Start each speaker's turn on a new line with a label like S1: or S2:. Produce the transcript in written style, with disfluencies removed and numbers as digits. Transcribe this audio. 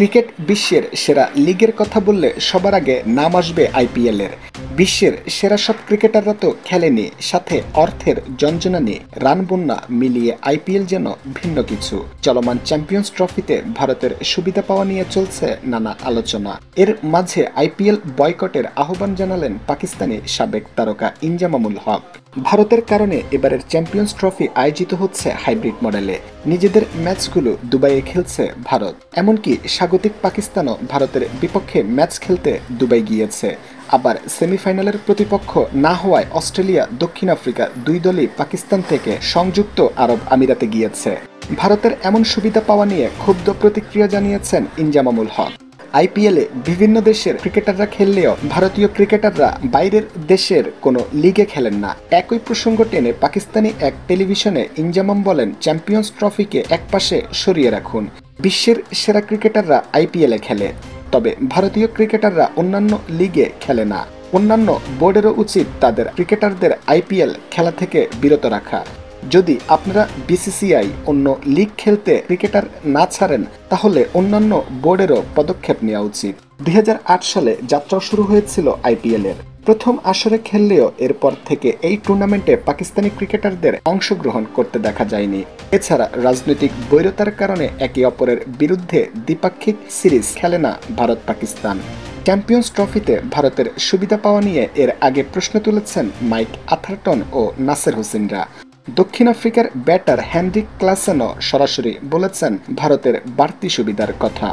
S1: Cricket বিশ্বের সেরা লিগের কথা বললে সবার আগে নাম আসবে আইপিএলের। বিশ্বের সেরা সব ক্রিকেটাররা তো খেলেনি, সাথে অর্থের জঞ্জনানি, রান বন্যা মিলিয়ে আইপিএল যেন ভিন্ন কিছু। চলমান চ্যাম্পিয়ন্স ট্রফিতে ভারতের সুবিধা পাওয়া নিয়ে চলছে নানা আলোচনা। এর মাঝে আইপিএল বয়কটের আহ্বান জানালেন পাকিস্তানি সাবেক তারকা ইনজামামুল হক। ভারতের কারণে এবারের চ্যাম্পিয়ন্স ট্রফি আয়োজিত হচ্ছে হাইব্রিড মডেলে। নিজেদের ম্যাচগুলো দুবাইয়ে খেলছে ভারত, এমনকি স্বাগতিক পাকিস্তানও ভারতের বিপক্ষে ম্যাচ খেলতে দুবাই গিয়েছে। আবার সেমিফাইনালের প্রতিপক্ষ না হওয়ায় অস্ট্রেলিয়া, দক্ষিণ আফ্রিকা দুই দলই পাকিস্তান থেকে সংযুক্ত আরব আমিরাতে গিয়েছে। ভারতের এমন সুবিধা পাওয়া নিয়ে ক্ষুব্ধ প্রতিক্রিয়া জানিয়েছেন ইনজামামুল হক। আইপিএলে বিভিন্ন দেশের ক্রিকেটাররা খেললেও ভারতীয় ক্রিকেটাররা বাইরের দেশের কোনো লিগে খেলেন না। একই প্রসঙ্গ টেনে পাকিস্তানি এক টেলিভিশনে ইনজামাম বলেন, চ্যাম্পিয়ন্স ট্রফিকে একপাশে সরিয়ে রাখুন। বিশ্বের সেরা ক্রিকেটাররা আইপিএলে খেলে, তবে ভারতীয় ক্রিকেটাররা অন্যান্য লিগে খেলে না। অন্যান্য বোর্ডেরও উচিত তাদের ক্রিকেটারদের আইপিএল খেলা থেকে বিরত রাখা। যদি আপনারা বিসিসিআই অন্য লিগ খেলতে ক্রিকেটার না ছাড়েন, তাহলে অন্যান্য বোর্ডেরও পদক্ষেপ নেওয়া উচিত। 2008 সালে যাত্রা শুরু হয়েছিল আইপিএলের। প্রথম আসরে খেললেও এরপর থেকে এই টুর্নামেন্টে পাকিস্তানি ক্রিকেটারদের অংশগ্রহণ করতে দেখা যায়নি। এছাড়া রাজনৈতিক বৈরতার কারণে একে অপরের বিরুদ্ধে দ্বিপাক্ষিক সিরিজ খেলে না ভারত পাকিস্তান। চ্যাম্পিয়ন্স ট্রফিতে ভারতের সুবিধা পাওয়া নিয়ে এর আগে প্রশ্ন তুলেছেন মাইক আথারটন ও নাসের হোসেনরা। দক্ষিণ আফ্রিকার ব্যাটার হেনরিক ক্লাসেনও সরাসরি বলেছেন ভারতের বাড়তি সুবিধার কথা।